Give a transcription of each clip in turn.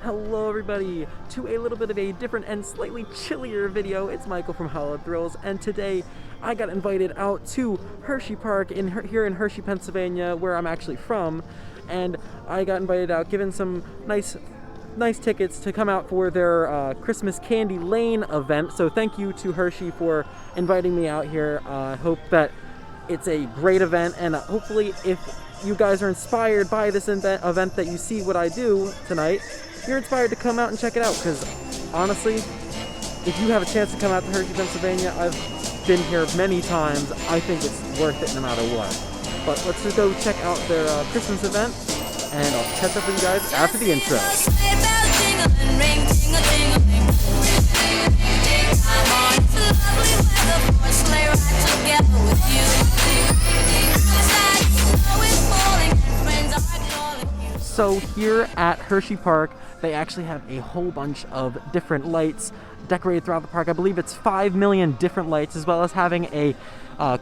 Hello everybody, to a little bit of a different and slightly chillier video. It's Michael from Hollow Thrills, and today I got invited out to Hersheypark here in Hershey, Pennsylvania, where I'm actually from, and I got invited out, given some nice tickets to come out for their Christmas Candylane event. So thank you to Hershey for inviting me out here. I hope that it's a great event, and hopefully if you guys are inspired by this event that you see what I do tonight, you're inspired to come out and check it out, because honestly, if you have a chance to come out to Hershey, Pennsylvania, I've been here many times. I think it's worth it no matter what. But let's just go check out their Christmas event, and I'll catch up with you guys after the intro. So here at Hersheypark, they actually have a whole bunch of different lights decorated throughout the park. I believe it's 5 million different lights, as well as having a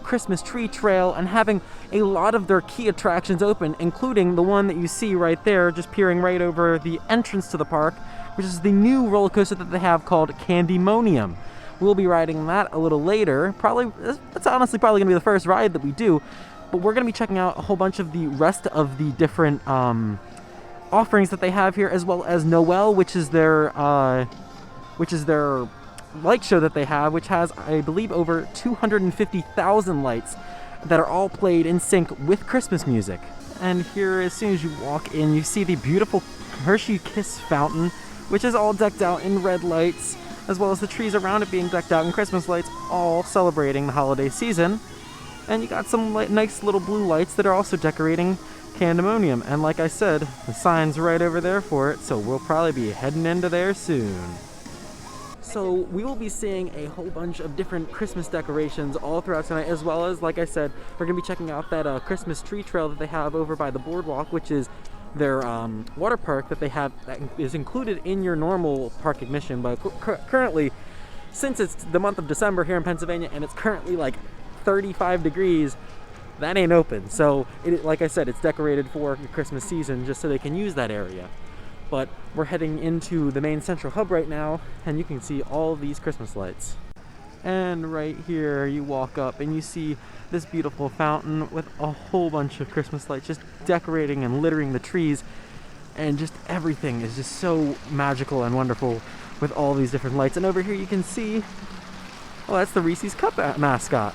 Christmas tree trail and having a lot of their key attractions open, including the one that you see right there, just peering right over the entrance to the park, which is the new roller coaster that they have called Candymonium. We'll be riding that a little later. That's honestly probably going to be the first ride that we do, but we're going to be checking out a whole bunch of the rest of the different offerings that they have here, as well as Noel, which is their light show that they have, which has, I believe, over 250,000 lights that are all played in sync with Christmas music. And here, as soon as you walk in, you see the beautiful Hershey Kiss fountain, which is all decked out in red lights, as well as the trees around it being decked out in Christmas lights, all celebrating the holiday season. And you got some nice little blue lights that are also decorating Candymonium, and like I said, the sign's right over there for it, so we'll probably be heading into there soon. So we will be seeing a whole bunch of different Christmas decorations all throughout tonight, as well as, like I said, we're going to be checking out that Christmas tree trail that they have over by the boardwalk, which is their water park that they have that is included in your normal park admission. But currently, since it's the month of December here in Pennsylvania and it's currently like 35 degrees, that ain't open. So like I said, it's decorated for the Christmas season just so they can use that area. But we're heading into the main central hub right now, and you can see all these Christmas lights. And right here you walk up and you see this beautiful fountain with a whole bunch of Christmas lights just decorating and littering the trees, and just everything is just so magical and wonderful with all these different lights. And over here you can see, well, that's the Reese's Cup mascot.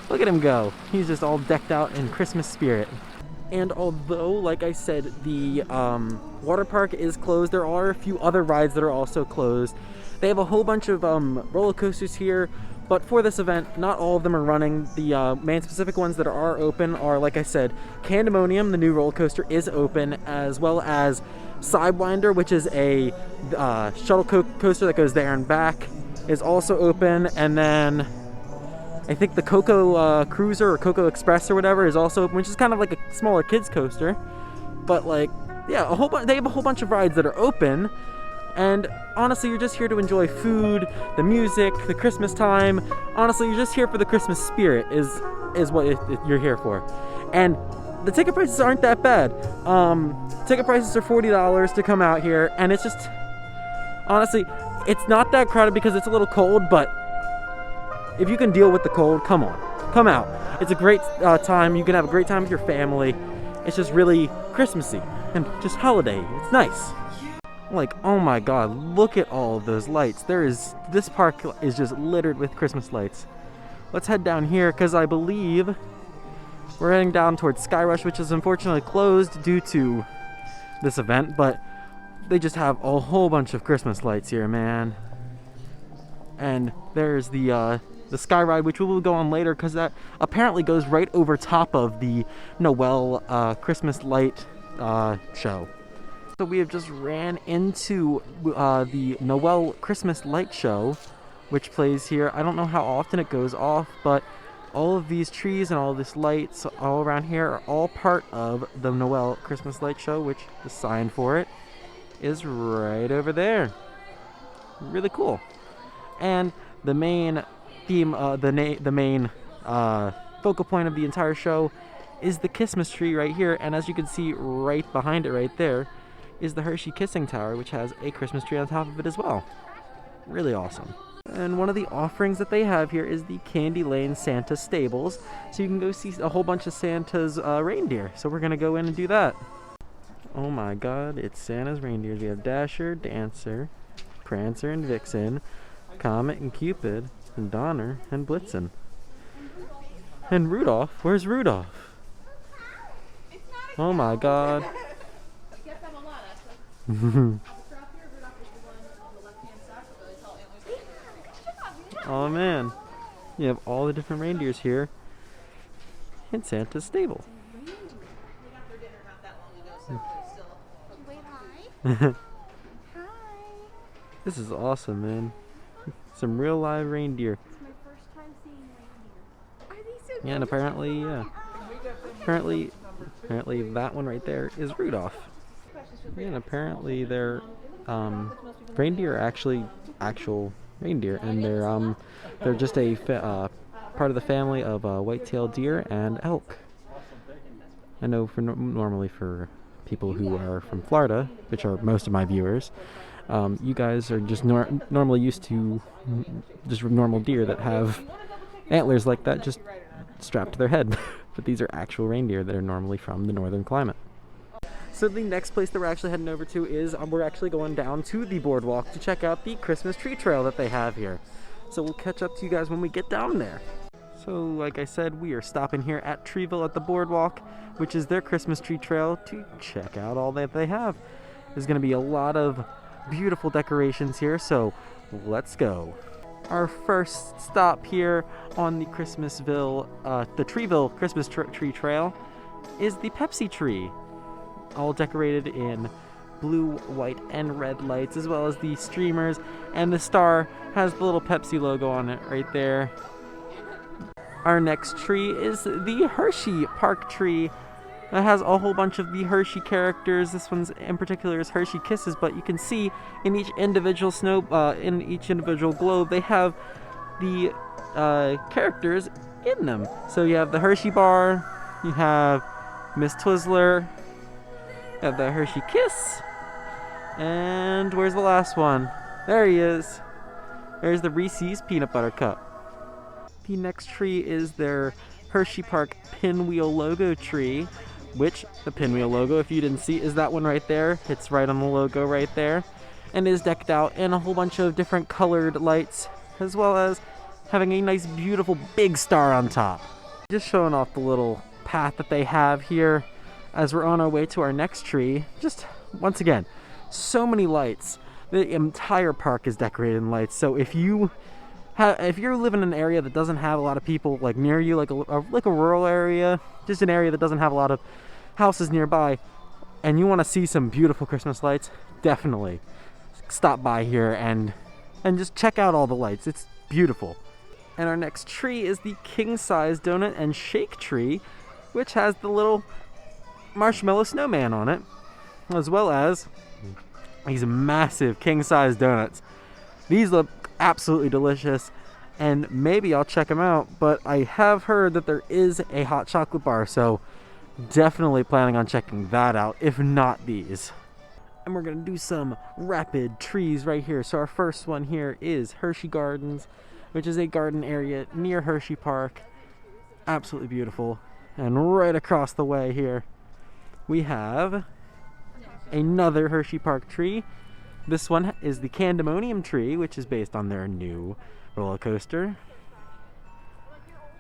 Look at him go. He's just all decked out in Christmas spirit. And although, like I said, the water park is closed, there are a few other rides that are also closed. They have a whole bunch of roller coasters here, but for this event, not all of them are running. The main specific ones that are open are, like I said, Candymonium, the new roller coaster, is open, as well as Sidewinder, which is a shuttle coaster that goes there and back, is also open. And then I think the Coco Cruiser or Coco Express or whatever is also open, which is kind of like a smaller kids coaster. But like, yeah, they have a whole bunch of rides that are open. And honestly, you're just here to enjoy food, the music, the Christmas time. Honestly, you're just here for the Christmas spirit is what you're here for. And the ticket prices aren't that bad. Ticket prices are $40 to come out here, and it's just, honestly, it's not that crowded because it's a little cold, but if you can deal with the cold, come on, come out. It's a great time. You can have a great time with your family. It's just really Christmassy and just holiday. It's nice. Like, oh my God, look at all of those lights. This park is just littered with Christmas lights. Let's head down here, because I believe we're heading down towards Sky Rush, which is unfortunately closed due to this event, but they just have a whole bunch of Christmas lights here, man. And there's the Sky Ride, which we will go on later, because that apparently goes right over top of the Noel Christmas light show. So we have just ran into the Noel Christmas light show, which plays here. I don't know how often it goes off, but all of these trees and all this lights all around here are all part of the Noel Christmas light show, which the sign for it is right over there. Really cool. And the main theme, the main focal point of the entire show is the Christmas tree right here. And as you can see right behind it right there is the Hershey Kissing Tower, which has a Christmas tree on top of it as well. Really awesome. And one of the offerings that they have here is the Candylane Santa Stables. So you can go see a whole bunch of Santa's reindeer. So we're going to go in and do that. Oh my god, it's Santa's reindeers. We have Dasher, Dancer, Prancer and Vixen, Comet and Cupid, and Donner and Blitzen. And Rudolph? Where's Rudolph? Oh my god. Oh man. You have all the different reindeers here in Santa's stable. This is awesome, man. Some real live reindeer. It's my first time seeing reindeer. Are they so Yeah, and apparently, apparently that one right there is Rudolph. Yeah, and apparently their reindeer are actually actual reindeer, and they're just a part of the family of white-tailed deer and elk. I know for normally for people who are from Florida, which are most of my viewers, you guys are just normally used to just normal deer that have antlers like that just strapped to their head. But these are actual reindeer that are normally from the northern climate. So the next place that we're actually heading over to is we're actually going down to the boardwalk to check out the Christmas tree trail that they have here. So we'll catch up to you guys when we get down there. So like I said, we are stopping here at Treeville at the boardwalk, which is their Christmas tree trail, to check out all that they have. There's going to be a lot of beautiful decorations here, so let's go. Our first stop here on the the Treeville Christmas tree trail is the Pepsi tree, all decorated in blue, white, and red lights, as well as the streamers, and the star has the little Pepsi logo on it right there. Our next tree is the Hersheypark tree. It has a whole bunch of the Hershey characters. This one's in particular is Hershey Kisses, but you can see in each individual globe they have the characters in them. So you have the Hershey bar, you have Miss Twizzler, you have the Hershey Kiss, and where's the last one? There he is. There's the Reese's Peanut Butter Cup. The next tree is their Hersheypark pinwheel logo tree, which the pinwheel logo, if you didn't see, is that one right there. It's right on the logo right there, and is decked out in a whole bunch of different colored lights, as well as having a nice beautiful big star on top. Just showing off the little path that they have here as we're on our way to our next tree. Just once again, so many lights. The entire park is decorated in lights, so if you're living in an area that doesn't have a lot of people like near you, like a rural area, just an area that doesn't have a lot of houses nearby, and you want to see some beautiful Christmas lights, definitely stop by here and just check out all the lights. It's beautiful. And our next tree is the king-size donut and shake tree, which has the little marshmallow snowman on it, as well as these massive king-size donuts. These look absolutely delicious, and maybe I'll check them out, but I have heard that there is a hot chocolate bar, so definitely planning on checking that out, if not these. And we're gonna do some rapid trees right here. So our first one here is Hershey Gardens, which is a garden area near Hersheypark. Absolutely beautiful. And right across the way here we have another Hersheypark tree. This one is the Candymonium tree, which is based on their new roller coaster.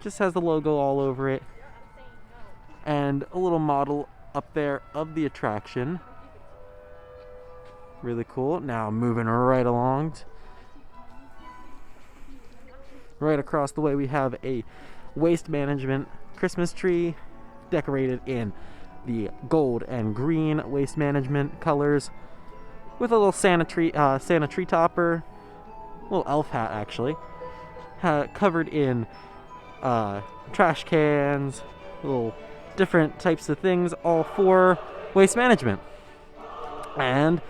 Just has the logo all over it, and a little model up there of the attraction. Really cool. Now moving right along. Right across the way we have a waste management Christmas tree decorated in the gold and green waste management colors, with a little Santa tree topper, little elf hat actually, covered in trash cans, little different types of things, all for waste management. And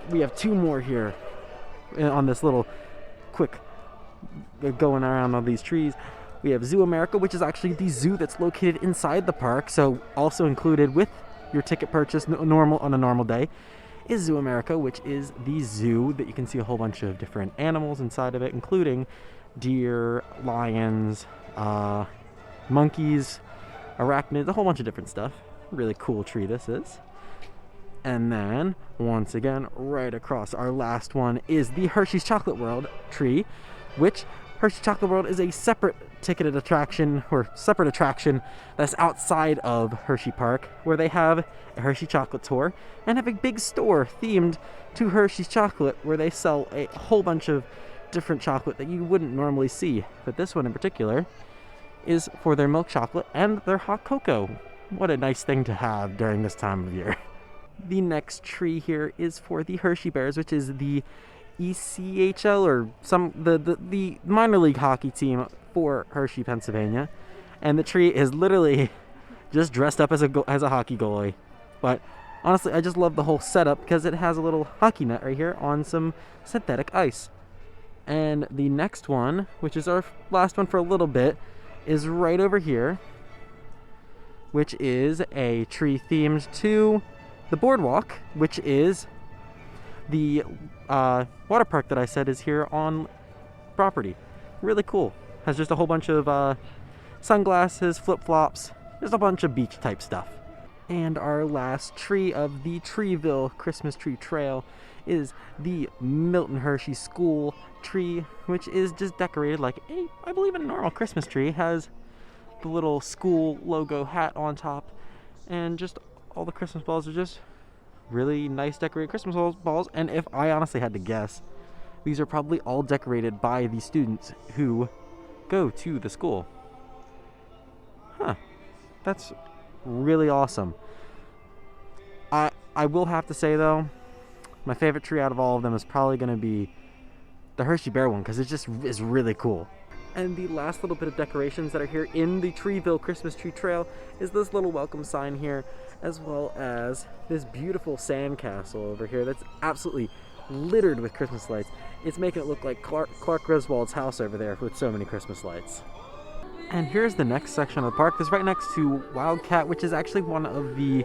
we have two more here on this little quick going around on these trees. We have Zoo America, which is actually the zoo that's located inside the park, so also included with your ticket purchase normal on a normal day is Zoo America, which is the zoo that you can see a whole bunch of different animals inside of it, including deer, lions, monkeys, arachnids, a whole bunch of different stuff. Really cool tree this is. And then, once again, right across our last one is the Hershey's Chocolate World tree, which Hershey's Chocolate World is a separate ticketed attraction, or separate attraction that's outside of Hersheypark, where they have a Hershey chocolate tour and have a big store themed to Hershey's chocolate where they sell a whole bunch of different chocolate that you wouldn't normally see. But this one in particular is for their milk chocolate and their hot cocoa. What a nice thing to have during this time of year. The next tree here is for the Hershey Bears, which is the ECHL, or the minor league hockey team for Hershey, Pennsylvania. And the tree is literally just dressed up as a hockey goalie. But honestly, I just love the whole setup because it has a little hockey net right here on some synthetic ice. And the next one, which is our last one for a little bit, is right over here, which is a tree themed to the boardwalk, which is the water park that I said is here on property. Really cool. Has just a whole bunch of sunglasses, flip-flops, just a bunch of beach type stuff. And our last tree of the Treeville Christmas Tree Trail is the Milton Hershey School tree, which is just decorated like I believe a normal Christmas tree. It has the little school logo hat on top, and just all the Christmas balls are just really nice decorated Christmas balls. And if I honestly had to guess, these are probably all decorated by the students who go to the school. Huh. That's really awesome. I will have to say though, my favorite tree out of all of them is probably going to be the Hershey Bear one, because it just is really cool. And the last little bit of decorations that are here in the Treeville Christmas Tree Trail is this little welcome sign here, as well as this beautiful sandcastle over here that's absolutely littered with Christmas lights. It's making it look like Clark Griswold's house over there with so many Christmas lights. And here's the next section of the park. This is right next to Wildcat, which is actually one of the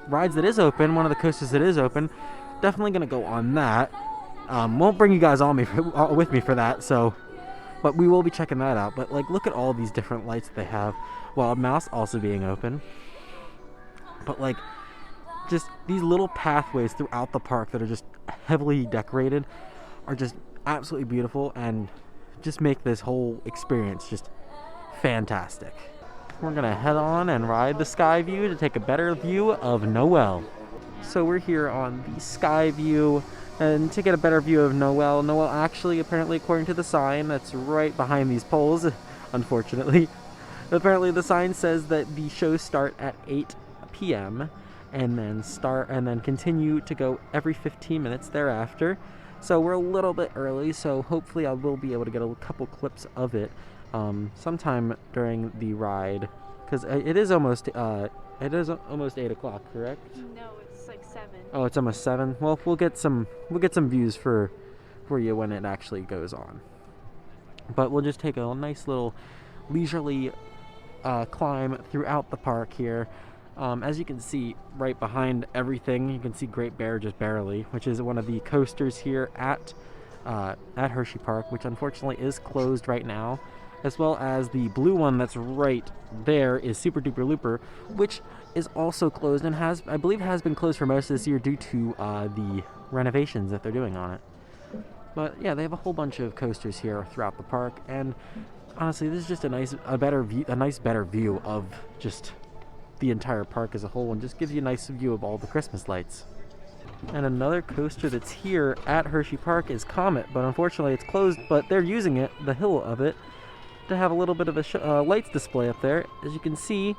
rides that is open, one of the coasters that is open. Definitely going to go on that. Won't bring you guys with me for that, but we will be checking that out. But like, look at all these different lights that they have. Wild Mouse also being open. But like, just these little pathways throughout the park that are just heavily decorated are just absolutely beautiful and just make this whole experience just fantastic. We're gonna head on and ride the Sky View to take a better view of Noel. So we're here on the Sky View, and to get a better view of Noel actually, apparently according to the sign that's right behind these poles, unfortunately, apparently the sign says that the shows start at 8 p.m. and then continue to go every 15 minutes thereafter. So we're a little bit early, so hopefully I will be able to get a couple clips of it sometime during the ride, because it is almost 8 o'clock, correct? No, it's like 7. Oh, it's almost 7. Well, we'll get some views for you when it actually goes on. But we'll just take a nice little leisurely climb throughout the park here. As you can see right behind everything, you can see Great Bear just barely, which is one of the coasters here at Hersheypark, which unfortunately is closed right now, as well as the blue one that's right there is Super Duper Looper, which is also closed and I believe has been closed for most of this year due to the renovations that they're doing on it. But yeah, they have a whole bunch of coasters here throughout the park, and honestly, this is just a nice better view of just the entire park as a whole, and just gives you a nice view of all the Christmas lights. And another coaster that's here at Hersheypark is Comet, but unfortunately it's closed, but they're using it, the hill of it, to have a little bit of a lights display up there. As you can see,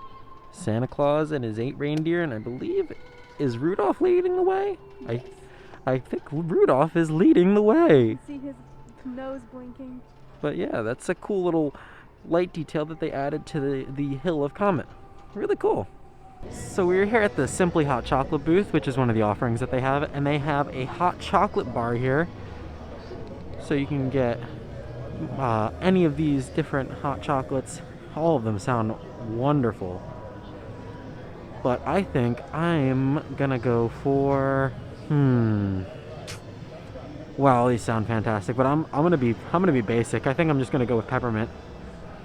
Santa Claus and his 8 reindeer, and I believe, is Rudolph leading the way? I think Rudolph is leading the way. See his nose blinking. But yeah, that's a cool little light detail that they added to the hill of Comet. Really cool. So we're here at the Simply Hot Chocolate booth, which is one of the offerings that they have, and they have a hot chocolate bar here. So you can get any of these different hot chocolates. All of them sound wonderful. But I think I'm gonna go for wow, these sound fantastic, but I'm gonna be basic. I think I'm just gonna go with peppermint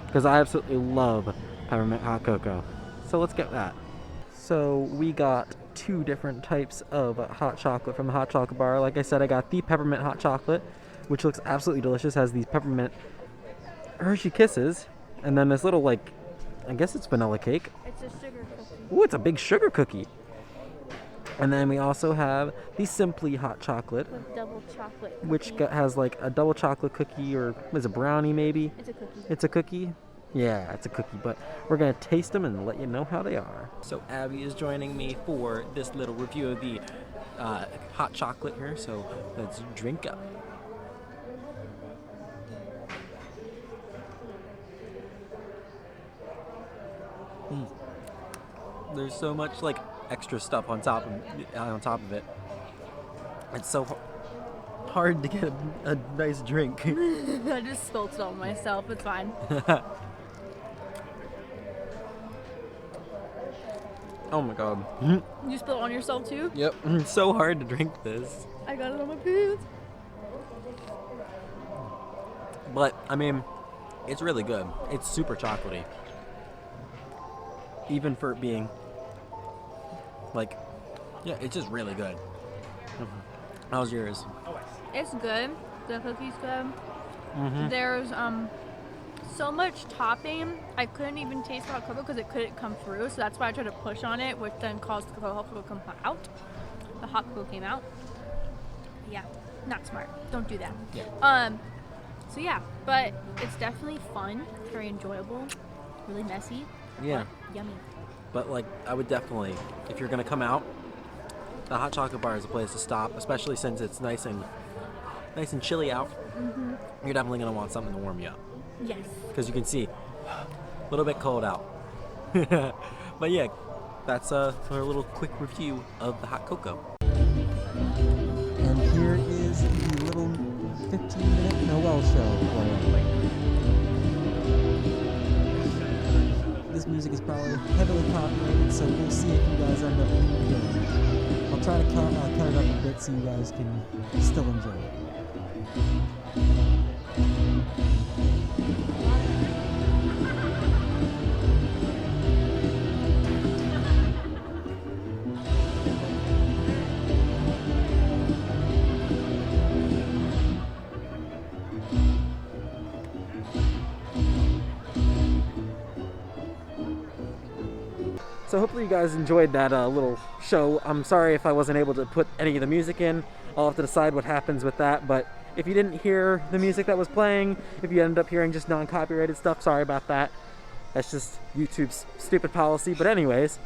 because I absolutely love peppermint hot cocoa. So let's get that. So we got 2 different types of hot chocolate from the hot chocolate bar. Like I said, I got the peppermint hot chocolate, which looks absolutely delicious. Has these peppermint Hershey Kisses, and then this little, like, I guess it's vanilla cake. It's a sugar cookie. Ooh, it's a big sugar cookie. And then we also have the Simply hot chocolate, With double chocolate cookie. which has like a double chocolate cookie, or is a brownie maybe? It's a cookie. It's a cookie? Yeah, it's a cookie, but we're gonna taste them and let you know how they are. So Abby is joining me for this little review of the hot chocolate here, so let's drink up. There's so much like extra stuff on top of it. It's so hard to get a nice drink. I just spilled it on myself. It's fine. Oh my god. You spilled it on yourself too? Yep. It's so hard to drink this. I got it on my pants. But I mean, it's really good. It's super chocolatey. Even for it being like, yeah, it's just really good. How's yours? It's good. The cookie's good. Mm-hmm. There's so much topping. I couldn't even taste the hot cocoa because it couldn't come through. So that's why I tried to push on it, which then caused the hot cocoa to come out. The hot cocoa came out. Yeah, not smart. Don't do that. Yeah. So yeah, but it's definitely fun. Very enjoyable. Really messy. Yeah. But yummy. But like, I would definitely, if you're gonna come out, the hot chocolate bar is a place to stop, especially since it's nice and chilly out. Mm-hmm. You're definitely gonna want something to warm you up, Yes. because you can see a little bit cold out. But yeah, that's our little quick review of the hot cocoa. And here is the little 15-minute Noel show playing. This music is probably heavily copyrighted, so we'll see if you guys end up hearing it. I'll try to cut it up a bit so you guys can still enjoy it. So hopefully you guys enjoyed that little show. I'm sorry if I wasn't able to put any of the music in. I'll have to decide what happens with that. But if you didn't hear the music that was playing, if you ended up hearing just non-copyrighted stuff, sorry about that. That's just YouTube's stupid policy. But anyways,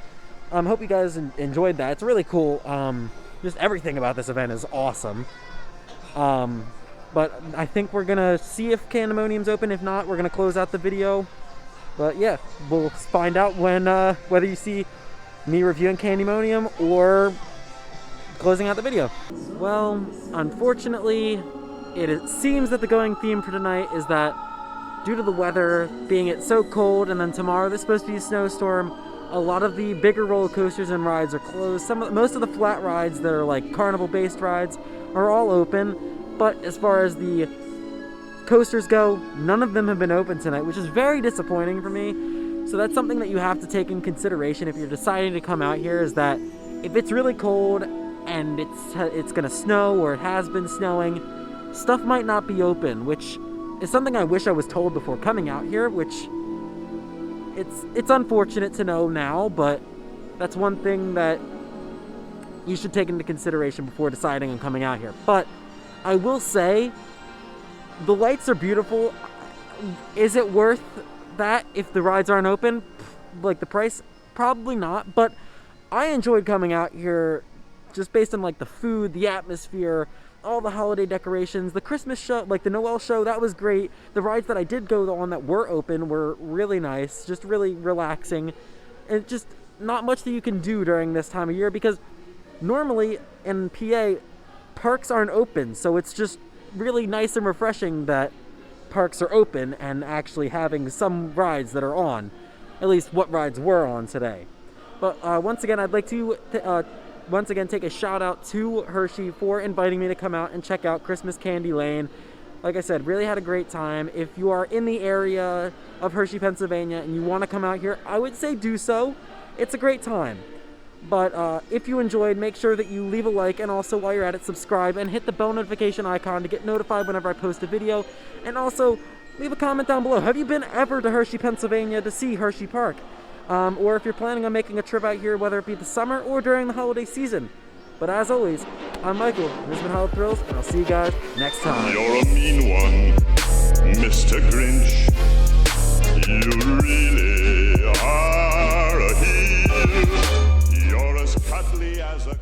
hope you guys enjoyed that. It's really cool. Just everything about this event is awesome. But I think we're gonna see if Candymonium's open. If not, we're gonna close out the video. But yeah, we'll find out when whether you see me reviewing Candymonium or closing out the video. Well, unfortunately, it seems that the going theme for tonight is that due to the weather being it so cold, and then tomorrow there's supposed to be a snowstorm, a lot of the bigger roller coasters and rides are closed. Most of the flat rides that are like carnival-based rides are all open, but as far as the coasters go, none of them have been open tonight, which is very disappointing for me. So that's something that you have to take in consideration if you're deciding to come out here, is that if it's really cold and it's gonna snow, or it has been snowing, stuff might not be open, which is something I wish I was told before coming out here, which it's unfortunate to know now, but that's one thing that you should take into consideration before deciding on coming out here. But I will say, the lights are beautiful. Is it worth that if the rides aren't open? Like the price? Probably not. But I enjoyed coming out here just based on like the food, the atmosphere, all the holiday decorations, the Christmas show, like the Noel show, that was great. The rides that I did go on that were open were really nice, just really relaxing. And just not much that you can do during this time of year, because normally in PA, parks aren't open, so it's just really nice and refreshing that parks are open and actually having some rides that are on, at least what rides were on today. But once again, I'd like to once again take a shout out to Hershey for inviting me to come out and check out Christmas Candylane. Like I said, really had a great time. If you are in the area of Hershey, Pennsylvania, and you want to come out here, I would say do so. It's a great time. But if you enjoyed, make sure that you leave a like, and also while you're at it, subscribe and hit the bell notification icon to get notified whenever I post a video. And also, leave a comment down below. Have you been ever to Hershey, Pennsylvania to see Hersheypark? Or if you're planning on making a trip out here, whether it be the summer or during the holiday season. But as always, I'm Michael, this has been Hollow Thrills, and I'll see you guys next time. You're a mean one, Mr. Grinch. You really are a heel. You're as cuddly as a